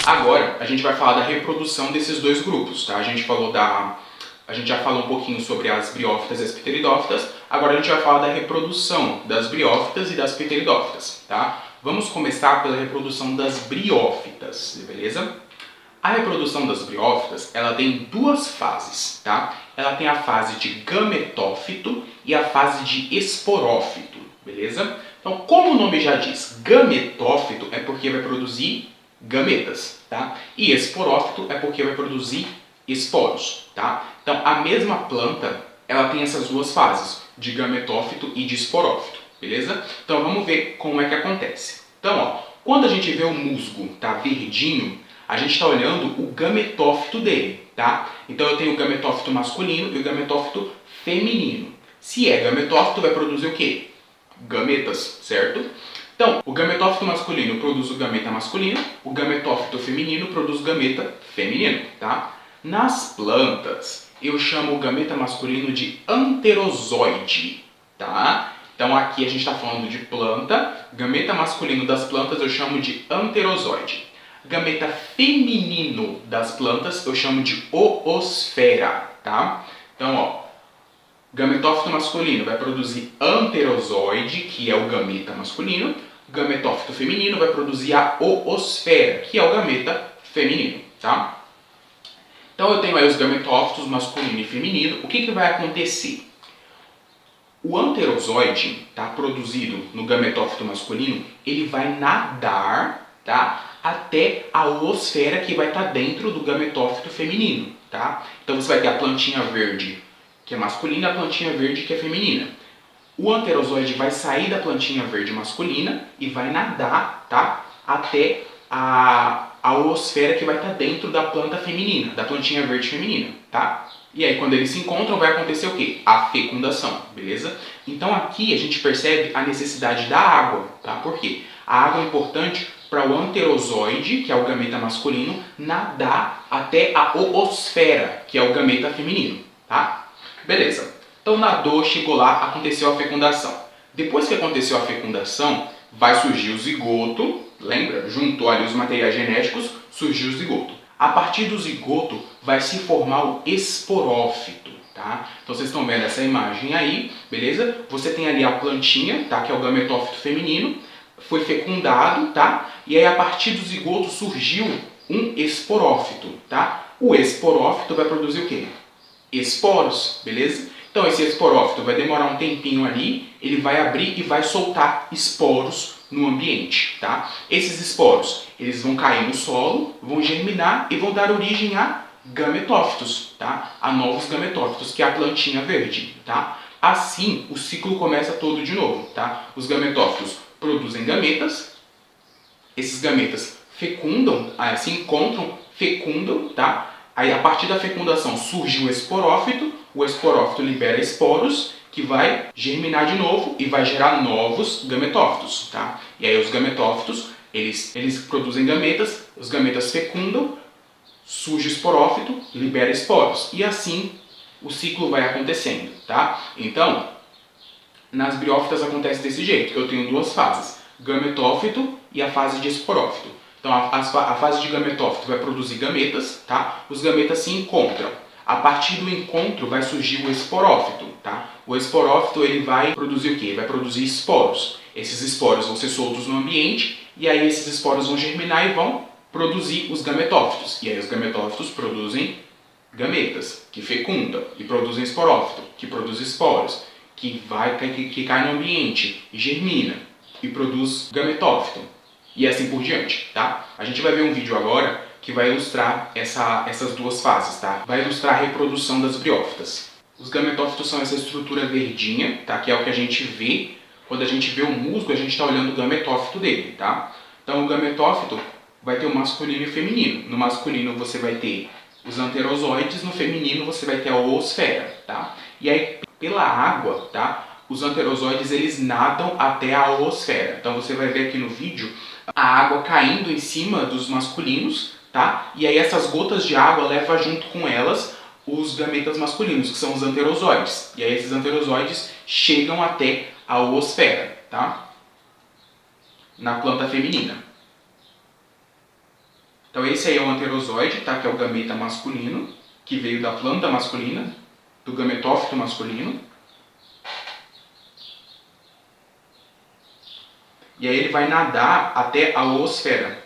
Agora, a gente vai falar da reprodução desses dois grupos, tá? A gente já falou um pouquinho sobre as briófitas e as pteridófitas, agora a gente vai falar da reprodução das briófitas e das pteridófitas, tá? Vamos começar pela reprodução das briófitas, beleza? A reprodução das briófitas, ela tem duas fases, tá? Ela tem a fase de gametófito e a fase de esporófito, beleza? Então, como o nome já diz, gametófito é porque vai produzir gametas, tá? E esporófito é porque vai produzir esporos, tá? Então, a mesma planta, ela tem essas duas fases, de gametófito e de esporófito, beleza? Então, vamos ver como é que acontece. Então, ó, quando a gente vê o musgo, tá, verdinho, a gente está olhando o gametófito dele, tá? Então, eu tenho o gametófito masculino e o gametófito feminino. Se é gametófito, vai produzir o quê? Gametas, certo? Então, o gametófito masculino produz o gameta masculino, o gametófito feminino produz o gameta feminino, tá? Nas plantas, eu chamo o gameta masculino de anterozoide, tá? Então, aqui a gente está falando de planta, gameta masculino das plantas eu chamo de anterozoide. Gameta feminino das plantas eu chamo de oosfera, tá? Então, ó, gametófito masculino vai produzir anterozoide, que é o gameta masculino. Gametófito feminino vai produzir a oosfera, que é o gameta feminino, tá? Então eu tenho aí os gametófitos masculino e feminino. O que vai acontecer? O anterozoide, tá, produzido no gametófito masculino, ele vai nadar, tá, até a oosfera que vai estar dentro do gametófito feminino, tá? Então você vai ter a plantinha verde, que é masculina, e a plantinha verde, que é feminina. O anterozoide vai sair da plantinha verde masculina e vai nadar, tá, até a oosfera que vai estar dentro da planta feminina, da plantinha verde feminina, tá? E aí, quando eles se encontram, vai acontecer o quê? A fecundação, beleza? Então, aqui a gente percebe a necessidade da água, tá? Por quê? A água é importante para o anterozoide, que é o gameta masculino, nadar até a oosfera, que é o gameta feminino, tá? Beleza. Então, nadou, chegou lá, aconteceu a fecundação. Depois que aconteceu a fecundação, vai surgir o zigoto, lembra? Juntou ali os materiais genéticos, surgiu o zigoto. A partir do zigoto vai se formar o esporófito, tá? Então vocês estão vendo essa imagem aí, beleza? Você tem ali a plantinha, tá? Que é o gametófito feminino, foi fecundado, tá? E aí a partir do zigoto surgiu um esporófito, tá? O esporófito vai produzir o quê? Esporos, beleza? Então esse esporófito vai demorar um tempinho ali, ele vai abrir e vai soltar esporos no ambiente, tá? Esses esporos, eles vão cair no solo, vão germinar e vão dar origem a gametófitos, tá? A novos gametófitos, que é a plantinha verde, tá? Assim, o ciclo começa todo de novo, tá? Os gametófitos produzem gametas, esses gametas fecundam, se encontram, fecundam, tá? Aí, a partir da fecundação, surge o esporófito libera esporos, que vai germinar de novo e vai gerar novos gametófitos, tá? E aí os gametófitos, eles produzem gametas, os gametas fecundam, surge o esporófito, libera esporos. E assim o ciclo vai acontecendo, tá? Então, nas briófitas acontece desse jeito. Eu tenho duas fases, gametófito e a fase de esporófito. Então, a fase de gametófito vai produzir gametas, tá? Os gametas se encontram. A partir do encontro vai surgir o esporófito, tá? O esporófito, ele vai produzir o quê? Vai produzir esporos. Esses esporos vão ser soltos no ambiente e aí esses esporos vão germinar e vão produzir os gametófitos. E aí os gametófitos produzem gametas, que fecundam e produzem esporófito, que produz esporos, que cai no ambiente e germina e produz gametófito. E assim por diante, tá? A gente vai ver um vídeo agora que vai ilustrar essas duas fases, tá? Vai ilustrar a reprodução das briófitas. Os gametófitos são essa estrutura verdinha, tá? Que é o que a gente vê. Quando a gente vê o musgo, a gente está olhando o gametófito dele, tá? Então o gametófito vai ter o masculino e o feminino. No masculino você vai ter os anterozoides, no feminino você vai ter a oosfera, tá? E aí, pela água, tá? Os anterozoides, eles nadam até a oosfera. Então você vai ver aqui no vídeo a água caindo em cima dos masculinos, tá? E aí essas gotas de água levam junto com elas os gametas masculinos, que são os anterozoides. E aí esses anterozoides chegam até a oosfera, tá? Na planta feminina. Então Então esse aí é o anterozoide, tá? Que é o gameta masculino, que veio da planta masculina, do gametófito masculino. E aí ele vai nadar até a oosfera.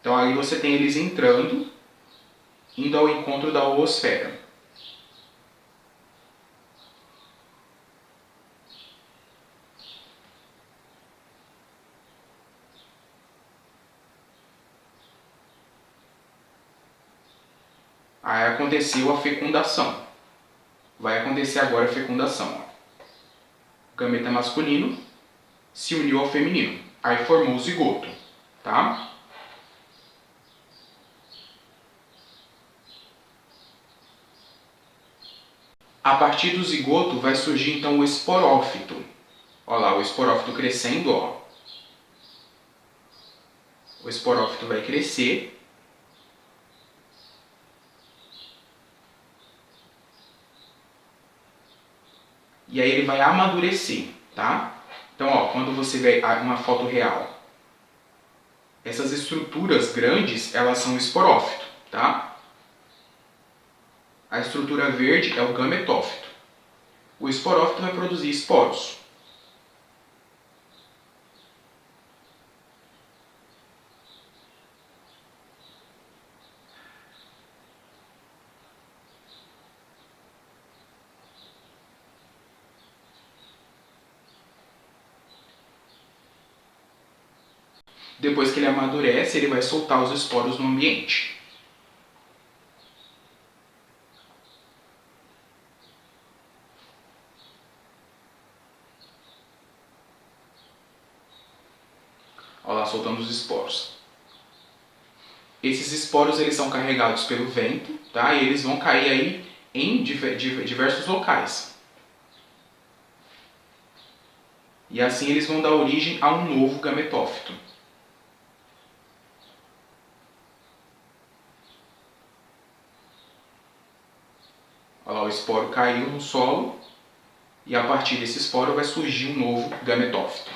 Então aí você tem eles entrando, indo ao encontro da oosfera. Aí aconteceu a fecundação. Vai acontecer agora a fecundação. O gameta masculino se uniu ao feminino. Aí formou o zigoto, tá? A partir do zigoto vai surgir então o esporófito. Olha lá, o esporófito crescendo, ó. O esporófito vai crescer. E aí ele vai amadurecer, tá? Então, ó, quando você vê uma foto real, essas estruturas grandes, elas são o esporófito, tá? A estrutura verde é o gametófito. O esporófito vai produzir esporos. Depois que ele amadurece, ele vai soltar os esporos no ambiente. Olha lá, soltando os esporos. Esses esporos eles são carregados pelo vento, tá? E eles vão cair aí em diversos locais. E assim eles vão dar origem a um novo gametófito. Olha lá, o esporo caiu no solo e a partir desse esporo vai surgir um novo gametófito.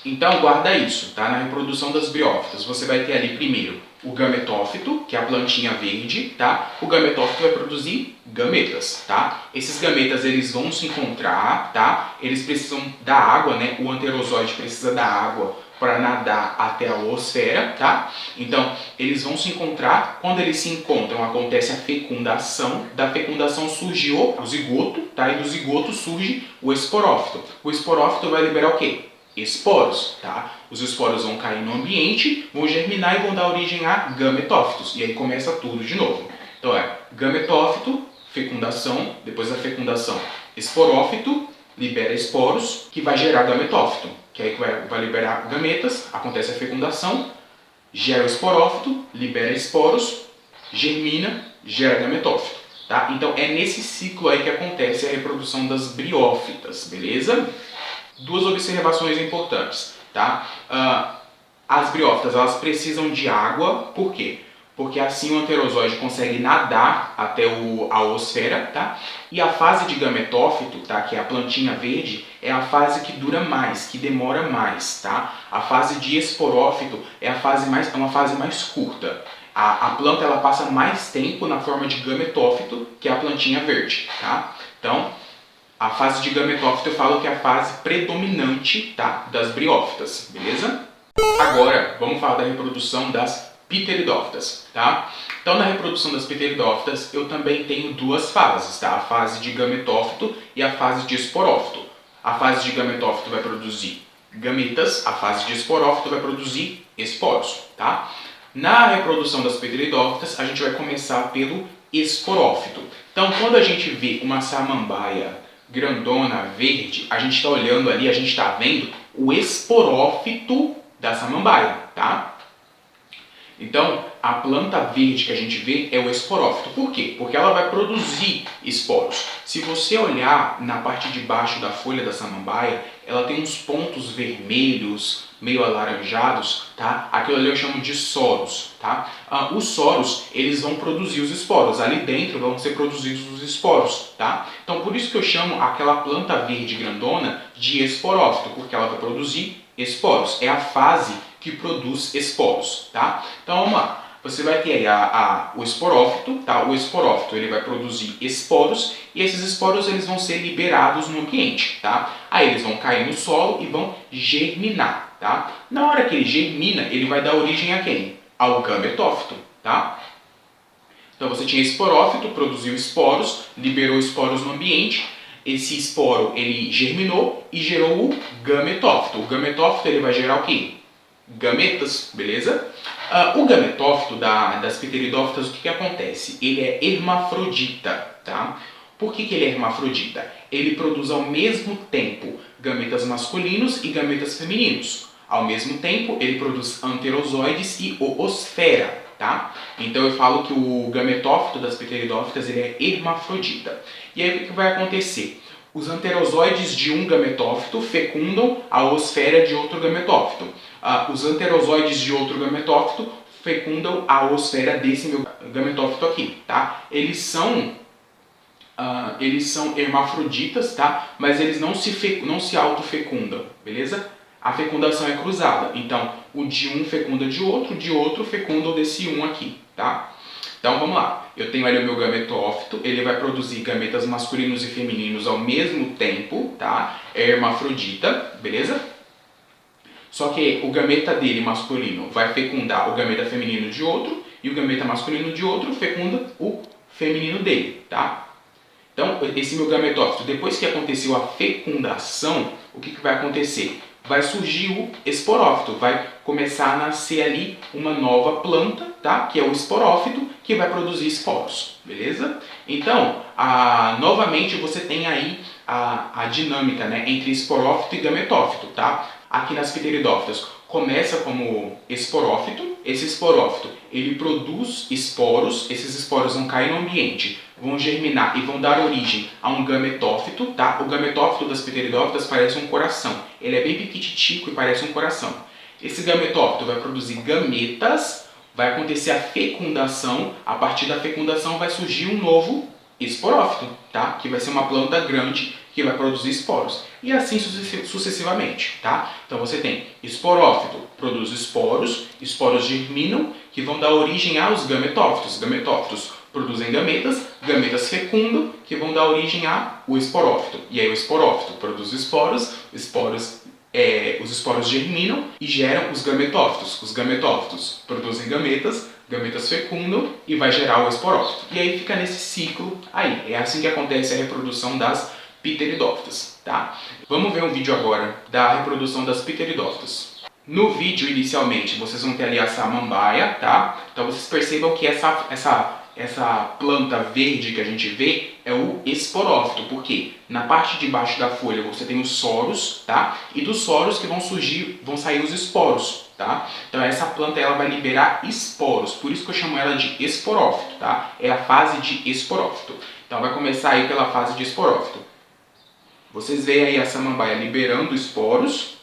Então guarda isso, tá? Na reprodução das briófitas, você vai ter ali primeiro o gametófito, que é a plantinha verde, tá? O gametófito vai produzir gametas, tá? Esses gametas eles vão se encontrar, tá? Eles precisam da água, né? O anterozoide precisa da água para nadar até a oosfera, tá? Então, eles vão se encontrar. Quando eles se encontram, acontece a fecundação. Da fecundação surge o zigoto, tá? E do zigoto surge o esporófito. O esporófito vai liberar o quê? Esporos, tá? Os esporos vão cair no ambiente, vão germinar e vão dar origem a gametófitos. E aí começa tudo de novo. Então gametófito, fecundação, depois da fecundação, esporófito, libera esporos, que vai gerar gametófito, que aí vai liberar gametas, acontece a fecundação, gera o esporófito, libera esporos, germina, gera gametófito. Tá? Então é nesse ciclo aí que acontece a reprodução das briófitas, beleza? Duas observações importantes, tá? As briófitas elas precisam de água, por quê? Porque assim o anterozoide consegue nadar até a oosfera, tá? E a fase de gametófito, tá? Que é a plantinha verde, é a fase que dura mais, que demora mais, tá? A fase de esporófito é uma fase mais curta. A planta ela passa mais tempo na forma de gametófito, que é a plantinha verde, tá? Então, a fase de gametófito eu falo que é a fase predominante, tá, das briófitas, beleza? Agora, vamos falar da reprodução das pteridófitas, tá? Então, na reprodução das pteridófitas, eu também tenho duas fases, tá? A fase de gametófito e a fase de esporófito. A fase de gametófito vai produzir gametas, a fase de esporófito vai produzir esporos, tá? Na reprodução das pteridófitas, a gente vai começar pelo esporófito. Então, quando a gente vê uma samambaia grandona, verde, a gente está olhando ali, a gente está vendo o esporófito da samambaia, tá? Então, a planta verde que a gente vê é o esporófito. Por quê? Porque ela vai produzir esporos. Se você olhar na parte de baixo da folha da samambaia, ela tem uns pontos vermelhos, meio alaranjados, tá? Aquilo ali eu chamo de soros, tá? Os soros, eles vão produzir os esporos. Ali dentro vão ser produzidos os esporos, tá? Então, por isso que eu chamo aquela planta verde grandona de esporófito, porque ela vai produzir esporos. É a fase que produz esporos, tá? Então vamos lá. Você vai ter aí o esporófito, tá? O esporófito ele vai produzir esporos e esses esporos eles vão ser liberados no ambiente, tá? Aí eles vão cair no solo e vão germinar, tá? Na hora que ele germina, ele vai dar origem a quem? Ao gametófito, tá? Então você tinha esporófito, produziu esporos, liberou esporos no ambiente. Esse esporo ele germinou e gerou o gametófito. O gametófito ele vai gerar o quê? Gametas, beleza? O gametófito das pteridófitas, o que acontece? Ele é hermafrodita, tá? Por que ele é hermafrodita? Ele produz ao mesmo tempo gametas masculinos e gametas femininos. Ao mesmo tempo, ele produz anterozoides e oosfera, tá? Então eu falo que o gametófito das pteridófitas ele é hermafrodita. E aí o que vai acontecer? Os anterozoides de um gametófito fecundam a oosfera de outro gametófito. Os anterozoides de outro gametófito fecundam a oosfera desse meu gametófito aqui, tá? Eles são hermafroditas, tá? Mas eles não se autofecundam, beleza? A fecundação é cruzada. Então, o de um fecunda de outro fecunda o desse um aqui, tá? Então, vamos lá. Eu tenho ali o meu gametófito, ele vai produzir gametas masculinos e femininos ao mesmo tempo, tá? É hermafrodita, beleza? Só que o gameta dele masculino vai fecundar o gameta feminino de outro e o gameta masculino de outro fecunda o feminino dele, tá? Então, esse meu gametófito, depois que aconteceu a fecundação, o que vai acontecer? Vai surgir o esporófito, vai começar a nascer ali uma nova planta, tá? Que é o esporófito, que vai produzir esporos, beleza? Então, novamente você tem aí a dinâmica, né, entre esporófito e gametófito, tá? Aqui nas pteridófitas começa como esporófito. Esse esporófito ele produz esporos, esses esporos vão cair no ambiente, vão germinar e vão dar origem a um gametófito, tá? O gametófito das pteridófitas parece um coração, ele é bem piquititico e parece um coração. Esse gametófito vai produzir gametas, vai acontecer a fecundação, a partir da fecundação vai surgir um novo esporófito, tá? Que vai ser uma planta grande que vai produzir esporos. E assim sucessivamente, tá? Então você tem esporófito, produz esporos, esporos germinam, que vão dar origem aos gametófitos. Gametófitos produzem gametas, gametas fecundam, que vão dar origem ao esporófito. E aí o esporófito produz esporos, os esporos germinam e geram os gametófitos. Os gametófitos produzem gametas, gametas fecundam e vai gerar o esporófito. E aí fica nesse ciclo aí. É assim que acontece a reprodução das pteridófitas, tá? Vamos ver um vídeo agora da reprodução das pteridófitas. No vídeo, inicialmente, vocês vão ter ali a samambaia, tá? Então vocês percebam que essa planta verde que a gente vê é o esporófito, porque na parte de baixo da folha você tem os soros, tá? E dos soros que vão sair os esporos, tá? Então essa planta ela vai liberar esporos, por isso que eu chamo ela de esporófito, tá? É a fase de esporófito. Então vai começar aí pela fase de esporófito. Vocês veem aí a samambaia liberando esporos,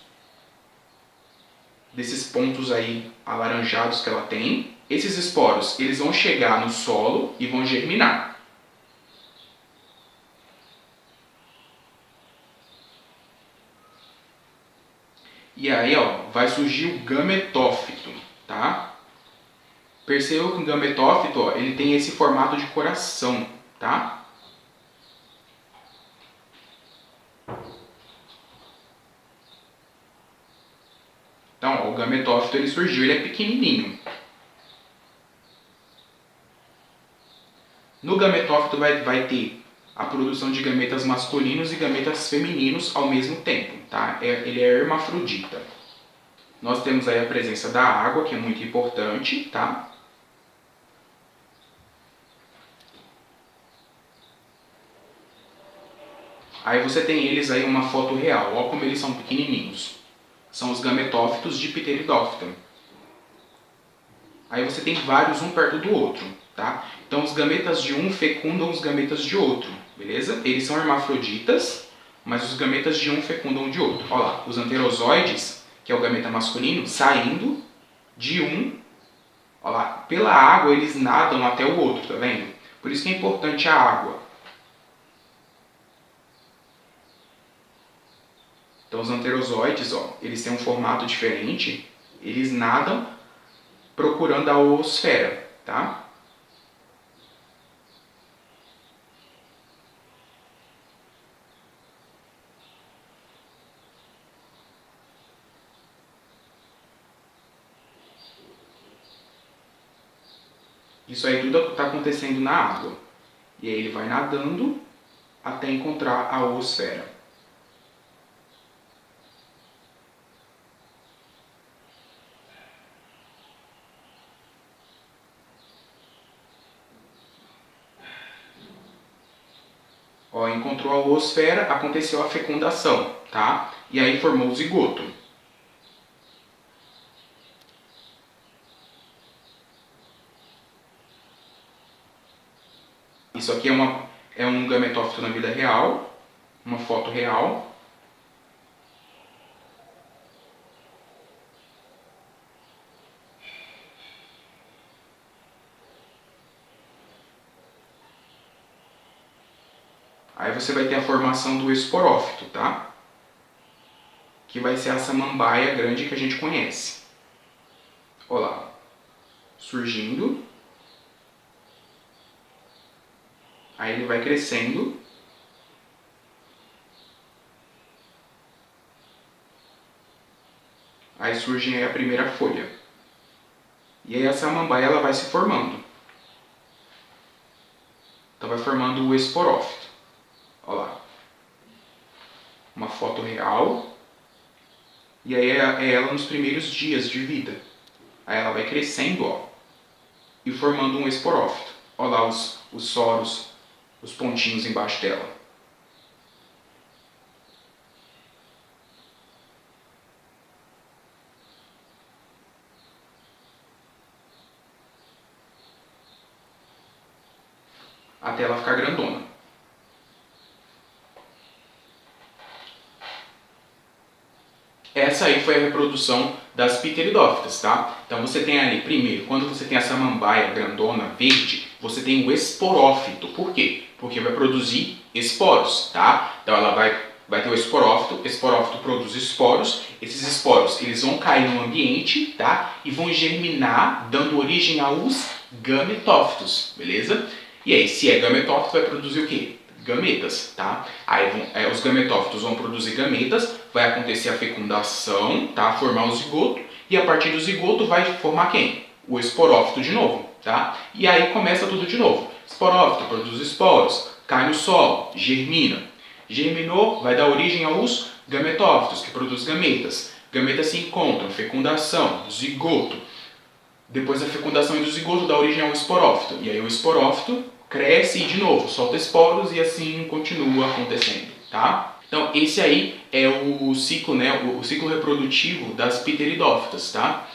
desses pontos aí alaranjados que ela tem. Esses esporos, eles vão chegar no solo e vão germinar. E aí, ó, vai surgir o gametófito, tá? Perceba que o gametófito, ó, ele tem esse formato de coração, tá? Então, ó, o gametófito ele surgiu, ele é pequenininho. No gametófito vai ter a produção de gametas masculinos e gametas femininos ao mesmo tempo, tá? Ele é hermafrodita. Nós temos aí a presença da água, que é muito importante, tá? Aí você tem eles aí uma foto real, olha como eles são pequenininhos. São os gametófitos de Pteridófita. Aí você tem vários um perto do outro, tá? Então os gametas de um fecundam os gametas de outro, beleza? Eles são hermafroditas, mas os gametas de um fecundam o de outro. Olha lá, os anterozoides, que é o gameta masculino, saindo de um, olha lá, pela água eles nadam até o outro, tá vendo? Por isso que é importante a água. Então os anterozoides, ó, eles têm um formato diferente, eles nadam procurando a oosfera, tá? Isso aí tudo está acontecendo na água. E aí ele vai nadando até encontrar a oosfera. Ó, encontrou a oosfera, aconteceu a fecundação, tá? E aí formou o zigoto. Isso aqui é um gametófito na vida real, uma foto real. Aí você vai ter a formação do esporófito, tá? Que vai ser a samambaia grande que a gente conhece. Olha lá, surgindo. Aí ele vai crescendo. Aí surge aí a primeira folha. E aí a samambaia ela vai se formando. Então vai formando o esporófito. Olha lá. Uma foto real. E aí é ela nos primeiros dias de vida. Aí ela vai crescendo, ó, e formando um esporófito. Olha lá os soros, os pontinhos embaixo dela. Até ela ficar grandona. Essa aí foi a reprodução das pteridófitas, tá? Então você tem ali, primeiro, quando você tem a samambaia grandona verde, você tem o esporófito. Por quê? Porque vai produzir esporos, tá? Então ela vai ter o esporófito produz esporos, esses esporos eles vão cair no ambiente, tá? E vão germinar, dando origem aos gametófitos, beleza? E aí, se é gametófito, vai produzir o quê? Gametas, tá? Aí os gametófitos vão produzir gametas, vai acontecer a fecundação, tá? Formar o zigoto, e a partir do zigoto vai formar quem? O esporófito de novo, tá? E aí começa tudo de novo. Esporófito produz esporos, cai no solo, germina. Germinou, vai dar origem aos gametófitos, que produzem gametas. Gametas se encontram, fecundação, zigoto. Depois da fecundação e do zigoto dá origem ao esporófito. E aí o esporófito cresce e de novo solta esporos e assim continua acontecendo, tá? Então esse aí é o ciclo, né, o ciclo reprodutivo das pteridófitas, tá?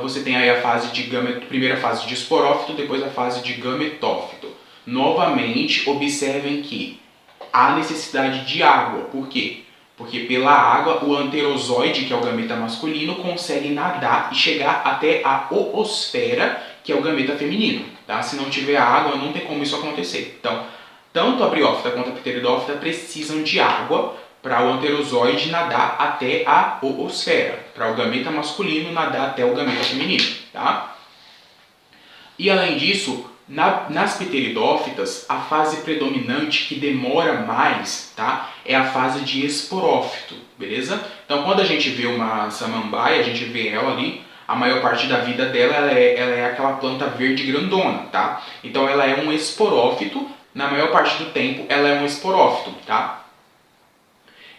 Você tem aí a fase de primeira fase de esporófito, depois a fase de gametófito. Novamente, observem que há necessidade de água. Por quê? Porque pela água, o anterozoide, que é o gameta masculino, consegue nadar e chegar até a oosfera, que é o gameta feminino. Tá? Se não tiver água, não tem como isso acontecer. Então, tanto a briófita quanto a pteridófita precisam de água para o anterozoide nadar até a oosfera, para o gameta masculino nadar até o gameta feminino. Tá? E além disso, nas pteridófitas, a fase predominante que demora mais, tá, é a fase de esporófito, beleza? Então quando a gente vê uma samambaia, a gente vê ela ali, a maior parte da vida dela ela é aquela planta verde grandona, tá? Então ela é um esporófito, na maior parte do tempo ela é um esporófito, tá?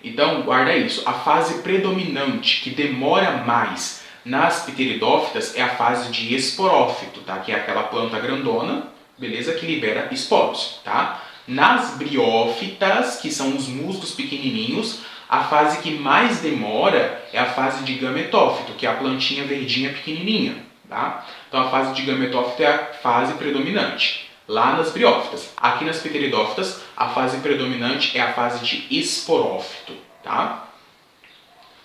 Então, guarda isso. A fase predominante, que demora mais nas pteridófitas, é a fase de esporófito, tá? Que é aquela planta grandona, beleza? Que libera esporos, tá? Nas briófitas, que são os musgos pequenininhos, a fase que mais demora é a fase de gametófito, que é a plantinha verdinha pequenininha, tá? Então, a fase de gametófito é a fase predominante lá nas briófitas. Aqui nas pteridófitas, a fase predominante é a fase de esporófito, tá?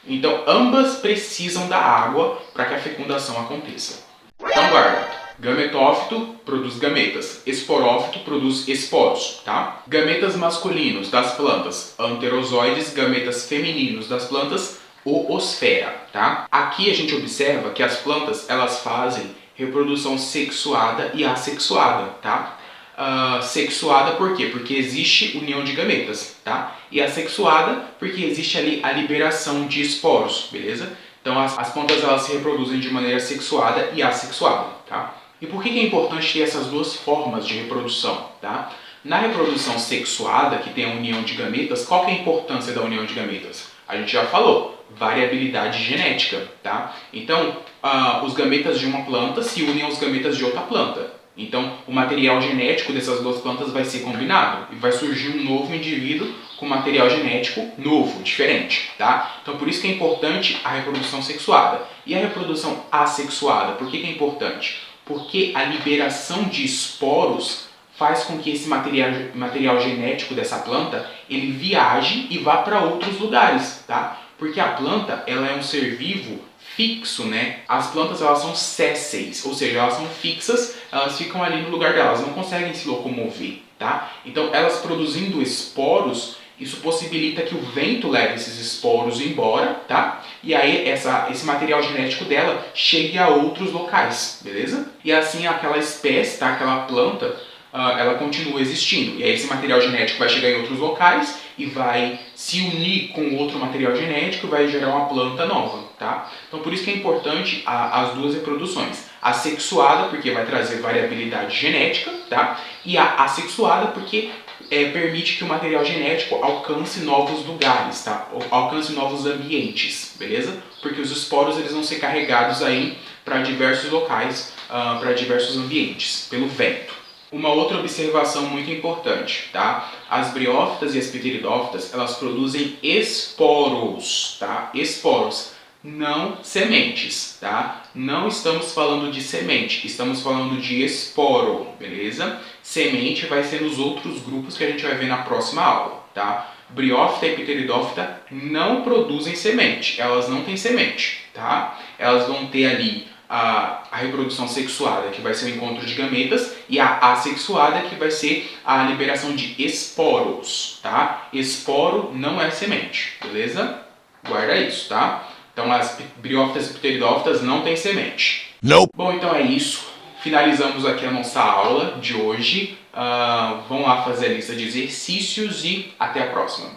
Então, ambas precisam da água para que a fecundação aconteça. Então, guarda. Gametófito produz gametas, esporófito produz esporos, tá? Gametas masculinos das plantas, anterozoides, gametas femininos das plantas, oosfera, tá? Aqui a gente observa que as plantas, elas fazem reprodução sexuada e assexuada, tá? Sexuada por quê? Porque existe união de gametas, tá? E assexuada porque existe ali a liberação de esporos, beleza? Então as plantas, elas se reproduzem de maneira sexuada e assexuada, tá? E por que é importante ter essas duas formas de reprodução, tá? Na reprodução sexuada, que tem a união de gametas, qual que é a importância da união de gametas? A gente já falou, variabilidade genética, tá? Então, os gametas de uma planta se unem aos gametas de outra planta. Então, o material genético dessas duas plantas vai ser combinado e vai surgir um novo indivíduo com material genético novo, diferente, tá? Então, por isso que é importante a reprodução sexuada. E a reprodução assexuada, por que é importante? Porque a liberação de esporos faz com que esse material genético dessa planta, ele viaje e vá para outros lugares, tá? Porque a planta, ela é um ser vivo fixo, né? As plantas, elas são sésseis, ou seja, elas são fixas, elas ficam ali no lugar delas, não conseguem se locomover, tá? Então, elas produzindo esporos, isso possibilita que o vento leve esses esporos embora, tá? E aí esse material genético dela chegue a outros locais, beleza? E assim aquela espécie, tá? Aquela planta, ela continua existindo. E aí esse material genético vai chegar em outros locais e vai se unir com outro material genético e vai gerar uma planta nova, tá? Então por isso que é importante as duas reproduções. A sexuada, porque vai trazer variabilidade genética, tá? E a assexuada, porque permite que o material genético alcance novos lugares, tá? Alcance novos ambientes, beleza? Porque os esporos, eles vão ser carregados aí para diversos locais, para diversos ambientes, pelo vento. Uma outra observação muito importante, tá? As briófitas e as pteridófitas, elas produzem esporos, tá? Esporos, não sementes, tá? Não estamos falando de semente, estamos falando de esporo, beleza? Semente vai ser nos outros grupos que a gente vai ver na próxima aula, tá? Briófita e pteridófita não produzem semente, elas não têm semente, tá? Elas vão ter ali a reprodução sexuada, que vai ser o encontro de gametas, e a assexuada, que vai ser a liberação de esporos, tá? Esporo não é semente, beleza? Guarda isso, tá? Então as briófitas e pteridófitas não têm semente. Nope. Bom, então é isso. Finalizamos aqui a nossa aula de hoje. Vão lá fazer a lista de exercícios e até a próxima.